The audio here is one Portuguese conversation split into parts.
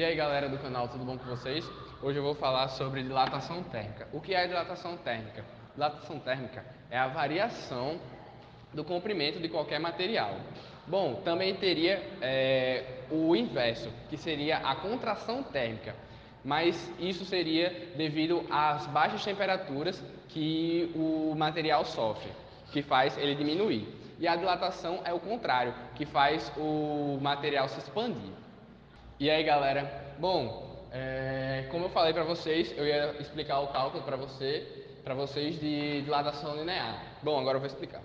E aí galera do canal, tudo bom com vocês? Hoje eu vou falar sobre dilatação térmica. O que é dilatação térmica? Dilatação térmica é a variação do comprimento de qualquer material. Bom, também teria o inverso, que seria a contração térmica, mas isso seria devido às baixas temperaturas que o material sofre, que faz ele diminuir. E a dilatação é o contrário, que faz o material se expandir. E aí galera, bom, como eu falei para vocês, eu ia explicar o cálculo para vocês de dilatação linear. Bom, agora eu vou explicar.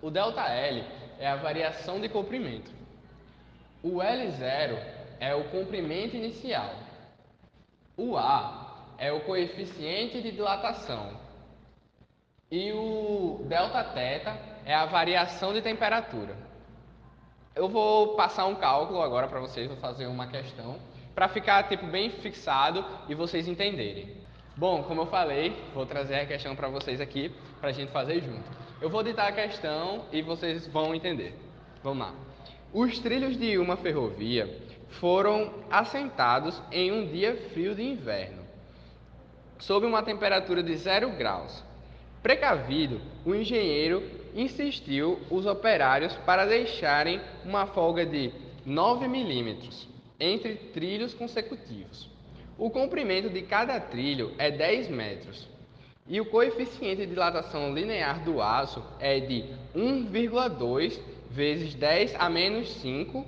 O ΔL é a variação de comprimento. O L0 é o comprimento inicial. O A é o coeficiente de dilatação. E o Δθ é a variação de temperatura. Eu vou passar um cálculo agora para vocês, vou fazer uma questão, para ficar bem fixado e vocês entenderem. Bom, como eu falei, vou trazer a questão para vocês aqui, para a gente fazer junto. Eu vou ditar a questão e vocês vão entender. Vamos lá. Os trilhos de uma ferrovia foram assentados em um dia frio de inverno, sob uma temperatura de 0 graus. Precavido, o engenheiro insistiu os operários para deixarem uma folga de 9 milímetros entre trilhos consecutivos. O comprimento de cada trilho é 10 metros e o coeficiente de dilatação linear do aço é de 1,2 vezes 10 a menos 5.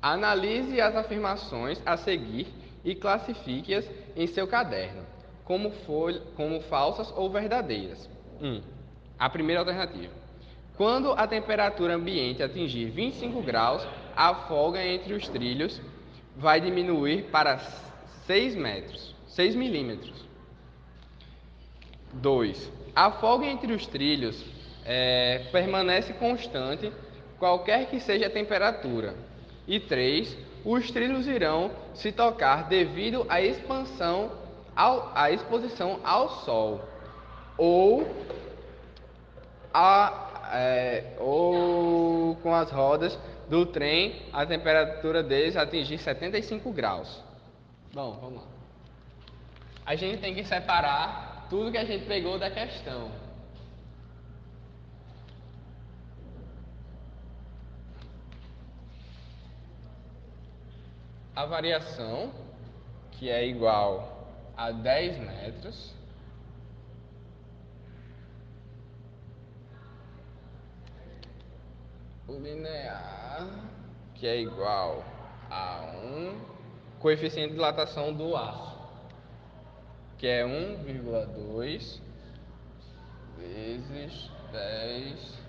Analise as afirmações a seguir e classifique-as em seu caderno como falsas ou verdadeiras. 1. A primeira alternativa. Quando a temperatura ambiente atingir 25 graus, a folga entre os trilhos vai diminuir para 6 milímetros. 2. A folga entre os trilhos permanece constante, qualquer que seja a temperatura. E 3. Os trilhos irão se tocar devido à exposição ao sol ou com as rodas do trem a temperatura deles atingir 75 graus. Bom, vamos lá. A gente tem que separar tudo que a gente pegou da questão. A variação, que é igual a 10 metros, o linear, que é igual a 1, coeficiente de dilatação do aço, que é 1,2 vezes 10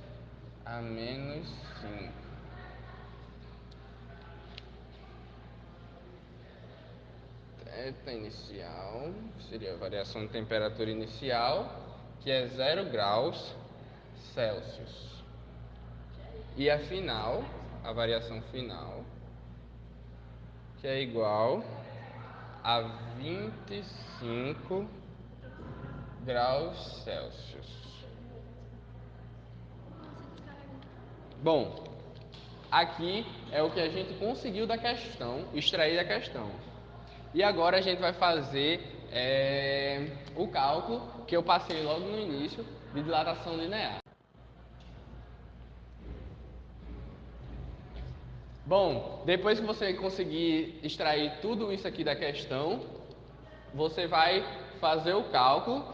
a menos 5. Θ inicial seria a variação de temperatura inicial, que é 0 graus Celsius. E a final, a variação final, que é igual a 25 graus Celsius. Bom, aqui é o que a gente conseguiu da questão, extrair da questão. E agora a gente vai fazer o cálculo que eu passei logo no início de dilatação linear. Bom, depois que você conseguir extrair tudo isso aqui da questão, você vai fazer o cálculo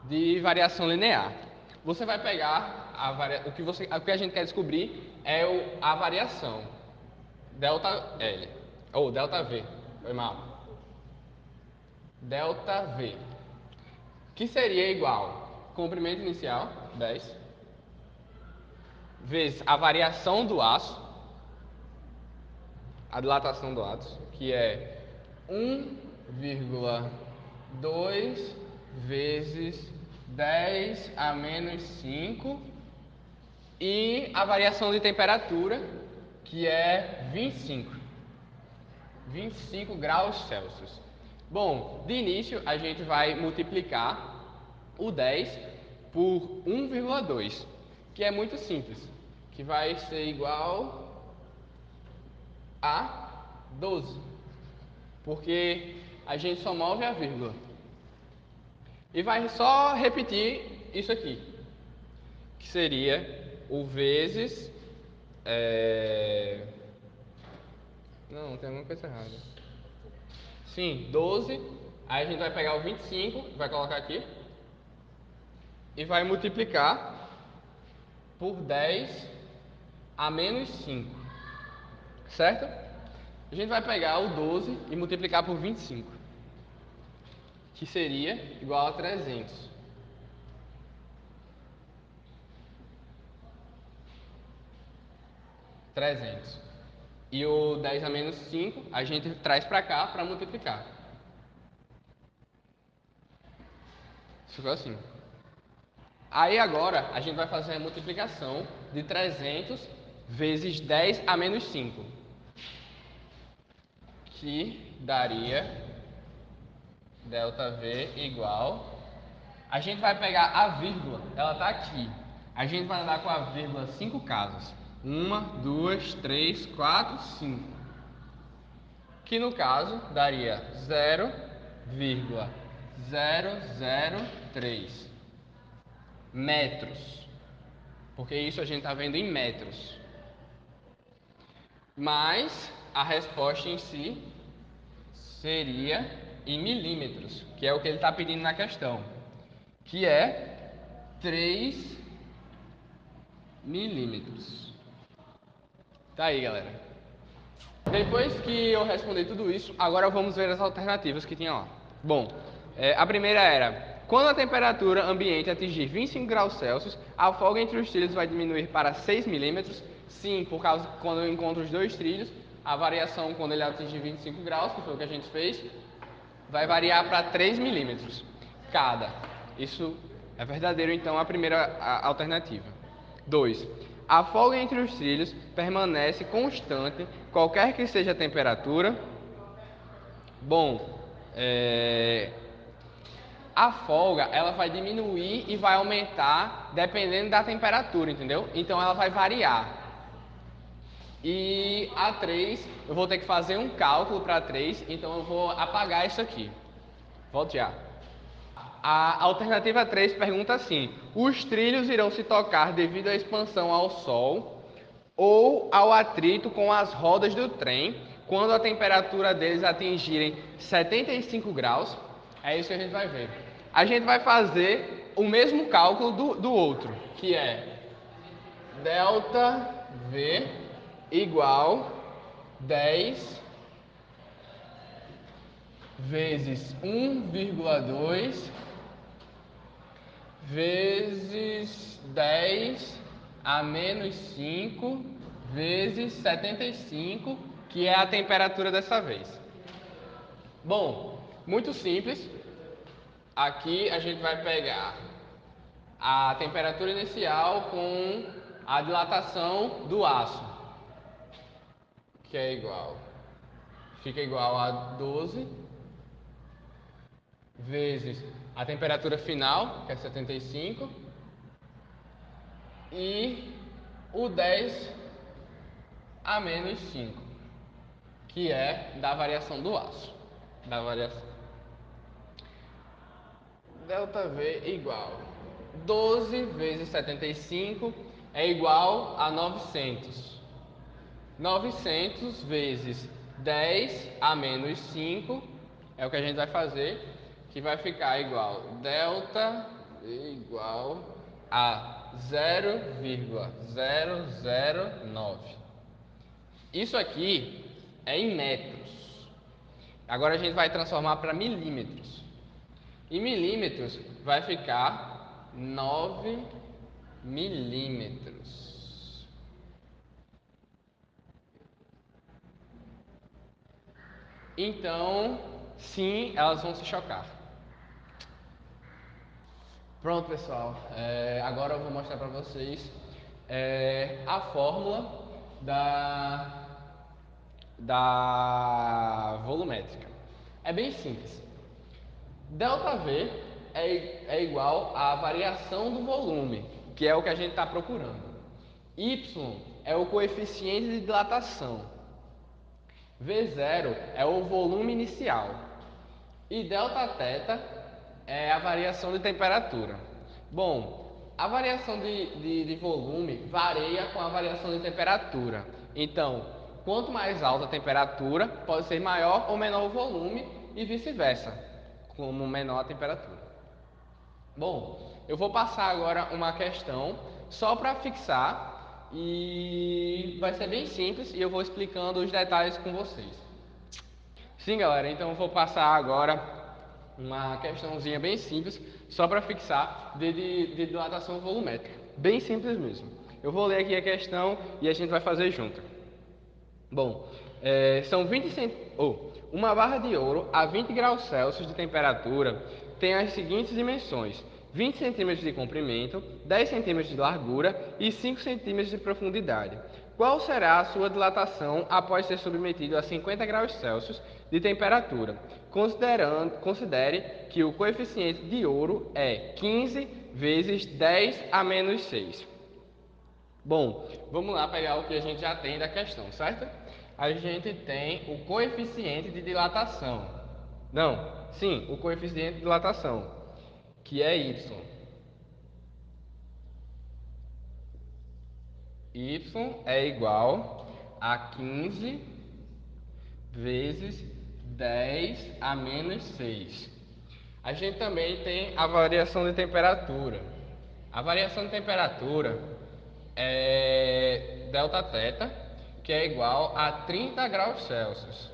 de variação linear. Você vai pegar o que a gente quer descobrir é a variação ΔL ou ΔV, foi mal. ΔV, que seria igual comprimento inicial 10 vezes a variação do aço, a dilatação do aço, que é 1,2 vezes 10 a menos 5, e a variação de temperatura, que é 25 graus Celsius. Bom, de início a gente vai multiplicar o 10 por 1,2, que é muito simples, que vai ser igual a 12. Porque a gente só move a vírgula. E vai só repetir isso aqui, que seria o vezes... Não, tem alguma coisa errada. Sim, 12. Aí a gente vai pegar o 25, vai colocar aqui. E vai multiplicar por 10 a menos 5. Certo? A gente vai pegar o 12 e multiplicar por 25. Que seria igual a 300. E o 10 a menos 5 a gente traz para cá para multiplicar. Ficou assim. Aí agora a gente vai fazer a multiplicação de 300 vezes 10 a menos 5. Que daria ΔV igual... A gente vai pegar a vírgula, ela está aqui. A gente vai andar com a vírgula 5 casas. 1, 2, 3, 4, 5. Que no caso daria 0,003 metros. Porque isso a gente está vendo em metros. Mas a resposta em si seria em milímetros, que é o que ele está pedindo na questão, que é 3 milímetros. Tá aí, galera. Depois que eu respondi tudo isso, agora vamos ver as alternativas que tinha lá. Bom, a primeira era: quando a temperatura ambiente atingir 25 graus Celsius, a folga entre os trilhos vai diminuir para 6 milímetros. Sim, por causa que quando eu encontro os dois trilhos, a variação quando ele atingir 25 graus, que foi o que a gente fez, vai variar para 3 milímetros cada. Isso é verdadeiro, então, a primeira alternativa. 2. A folga entre os trilhos permanece constante, qualquer que seja a temperatura. Bom, a folga ela vai diminuir e vai aumentar dependendo da temperatura, entendeu? Então ela vai variar. E a 3, eu vou ter que fazer um cálculo para 3, então eu vou apagar isso aqui. Volte já. A alternativa 3 pergunta assim: os trilhos irão se tocar devido à expansão ao Sol ou ao atrito com as rodas do trem quando a temperatura deles atingirem 75 graus? É isso que a gente vai ver. A gente vai fazer o mesmo cálculo do outro, que é ΔV igual 10 vezes 1,2 vezes 10 a menos 5 vezes 75, que é a temperatura dessa vez. Bom, muito simples. Aqui a gente vai pegar a temperatura inicial com a dilatação do aço, que é igual, fica igual a 12 vezes a temperatura final, que é 75, e o 10 a menos 5, que é da variação do aço. ΔV igual 12 vezes 75 é igual a 900. 900 vezes 10 a menos 5 é o que a gente vai fazer, que vai ficar igual ΔV igual a 0,009. Isso aqui é em metros. Agora a gente vai transformar para milímetros. Em milímetros vai ficar 9 milímetros. Então, sim, elas vão se chocar. Pronto, pessoal. Agora eu vou mostrar para vocês a fórmula da volumétrica. É bem simples. ΔV é igual à variação do volume, que é o que a gente está procurando. Y é o coeficiente de dilatação, V0 é o volume inicial e Δθ é a variação de temperatura. Bom, a variação de volume varia com a variação de temperatura. Então, quanto mais alta a temperatura, pode ser maior ou menor o volume e vice-versa, como menor a temperatura. Bom, eu vou passar agora uma questão só para fixar e vai ser bem simples e eu vou explicando os detalhes com vocês. Sim, galera, então eu vou passar agora uma questãozinha bem simples só para fixar de dilatação volumétrica. Bem simples mesmo. Eu vou ler aqui a questão e a gente vai fazer junto. Bom, são 20 uma barra de ouro a 20 graus Celsius de temperatura tem as seguintes dimensões: 20 centímetros de comprimento, 10 centímetros de largura e 5 centímetros de profundidade. Qual será a sua dilatação após ser submetido a 50 graus Celsius de temperatura? Considere que o coeficiente de ouro é 15 vezes 10 a menos 6. Bom, vamos lá pegar o que a gente já tem da questão, certo? A gente tem o coeficiente de dilatação. Não, sim, o coeficiente de dilatação, que é Y. Y é igual a 15 vezes 10 a menos 6. A gente também tem a variação de temperatura. A variação de temperatura é Δθ, que é igual a 30 graus Celsius.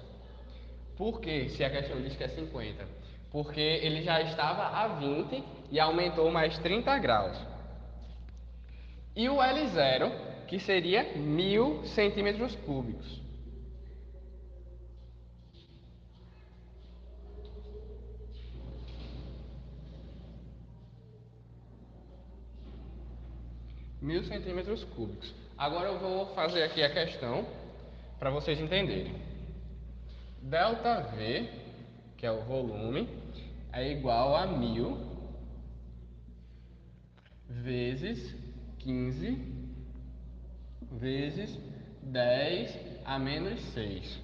Por que, se a questão diz que é 50? Porque ele já estava a 20 e aumentou mais 30 graus. E o L0, que seria 1000 centímetros cúbicos. Mil centímetros cúbicos. Agora eu vou fazer aqui a questão para vocês entenderem. ΔV, que é o volume, é igual a 1000 vezes 15 vezes 10 a menos 6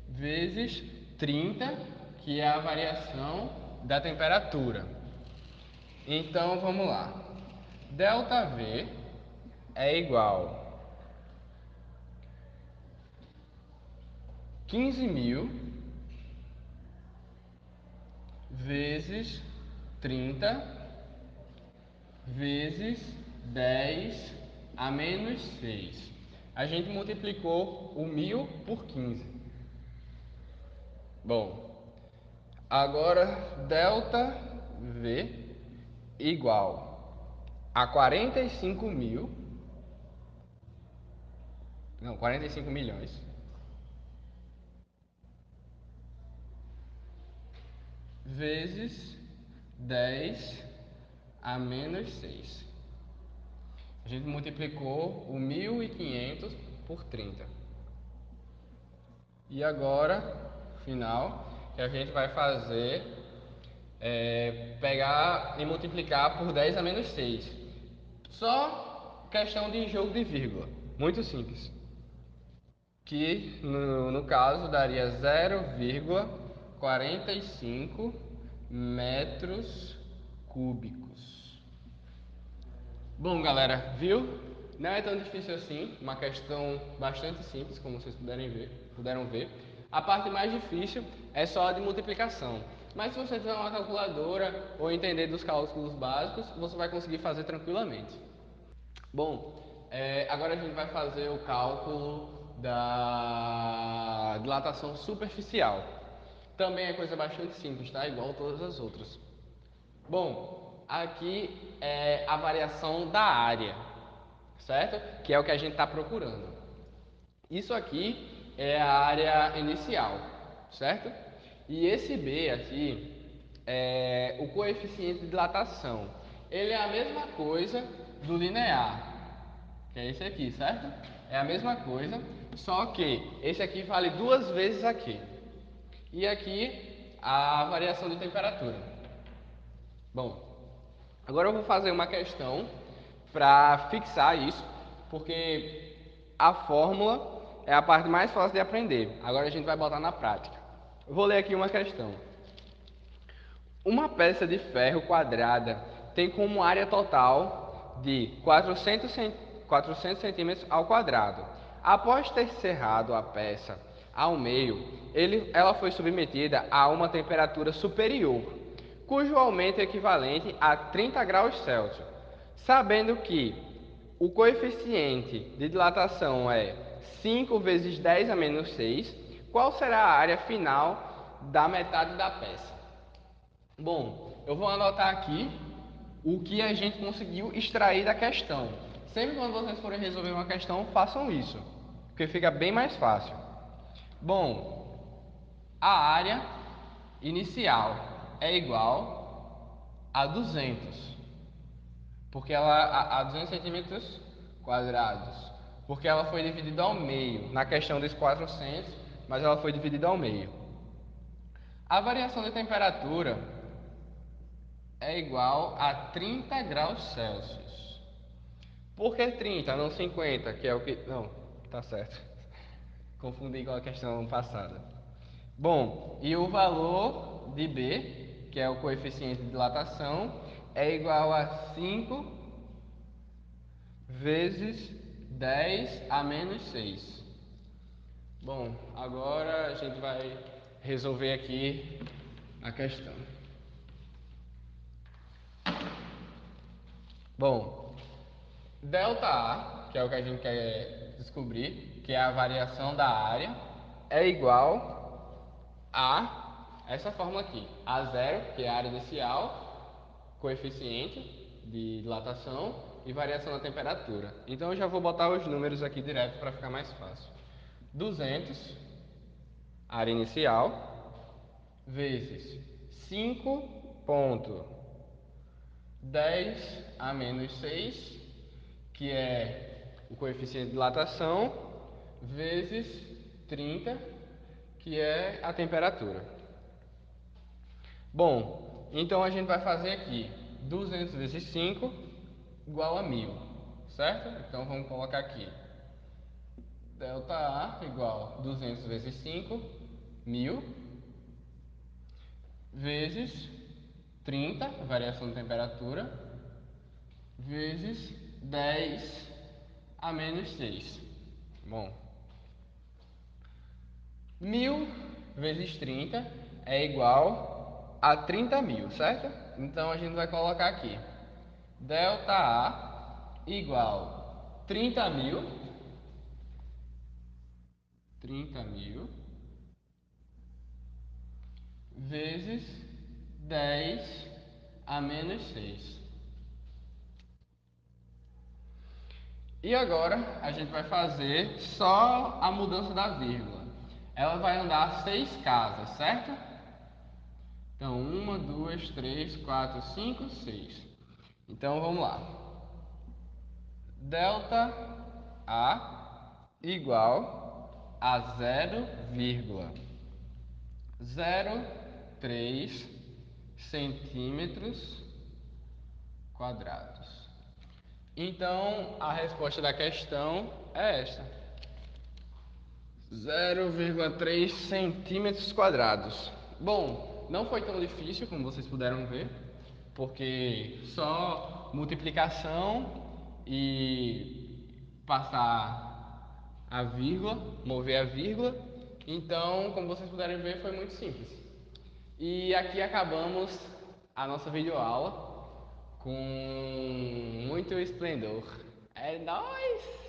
vezes 30, que é a variação da temperatura. Então vamos lá. ΔV é igual a 15.000 vezes 30 vezes 10 a menos 6. A gente multiplicou o 1000 por 15. Bom, agora ΔV igual a 45 milhões vezes 10 a menos 6. A gente multiplicou o 1500 por 30. E agora, final, que a gente vai fazer pegar e multiplicar por 10 a menos 6. Só questão de jogo de vírgula, muito simples. Que no caso daria 0,45 metros cúbicos. Bom, galera, viu? Não é tão difícil assim, uma questão bastante simples, como vocês puderam ver. A parte mais difícil é só a de multiplicação. Mas se você tiver uma calculadora ou entender dos cálculos básicos, você vai conseguir fazer tranquilamente. Bom, agora a gente vai fazer o cálculo da dilatação superficial. Também é coisa bastante simples, tá? Igual todas as outras. Bom, aqui é a variação da área, certo? Que é o que a gente está procurando. Isso aqui é a área inicial, certo? E esse B aqui é o coeficiente de dilatação. Ele é a mesma coisa do linear, que é esse aqui, certo? É a mesma coisa, só que esse aqui vale 2 vezes aqui. E aqui a variação de temperatura. Bom, agora eu vou fazer uma questão para fixar isso, porque a fórmula é a parte mais fácil de aprender. Agora a gente vai botar na prática. Eu vou ler aqui uma questão. Uma peça de ferro quadrada tem como área total de 400 centímetros ao quadrado. Após ter serrado a peça ao meio, ela foi submetida a uma temperatura superior, cujo aumento é equivalente a 30 graus Celsius. Sabendo que o coeficiente de dilatação é 5 vezes 10 a menos 6, qual será a área final da metade da peça? Bom, eu vou anotar aqui o que a gente conseguiu extrair da questão. Sempre quando vocês forem resolver uma questão, façam isso, porque fica bem mais fácil. Bom, a área inicial é igual a 200, porque a 200 centímetros quadrados, porque ela foi dividida ao meio, na questão dos 400, mas ela foi dividida ao meio. A variação de temperatura é igual a 30 graus Celsius. Por que 30, não 50, que é o que... Não, tá certo. Confundi com a questão passada. Bom, e o valor de B, que é o coeficiente de dilatação, é igual a 5 vezes 10 a menos 6. Bom, agora a gente vai resolver aqui a questão. Bom, ΔA, que é o que a gente quer descobrir, que é a variação da área, é igual a essa fórmula aqui. A0, que é a área inicial, coeficiente de dilatação e variação da temperatura. Então eu já vou botar os números aqui direto para ficar mais fácil. 200, área inicial, vezes 5,10 a menos 6, que é o coeficiente de dilatação, vezes 30, que é a temperatura. Bom, então a gente vai fazer aqui 200 vezes 5 igual a 1000, certo? Então vamos colocar aqui ΔA igual a 200 vezes 5, 1000, vezes 30, variação de temperatura, vezes 10 a menos 6. Bom, 1000 vezes 30 é igual a 30.000, certo? Então a gente vai colocar aqui ΔA igual 30.000 vezes 10 a menos 6. E agora a gente vai fazer só a mudança da vírgula. Ela vai andar 6 casas, certo? Então, 1, 2, 3, 4, 5, 6. Então, vamos lá. ΔA igual a 0,03 centímetros quadrados. Então, a resposta da questão é esta: 0,3 centímetros quadrados. Bom, não foi tão difícil como vocês puderam ver, porque só multiplicação e passar a vírgula, mover a vírgula. Então, como vocês puderam ver, foi muito simples. E aqui acabamos a nossa videoaula com muito esplendor. É nóis!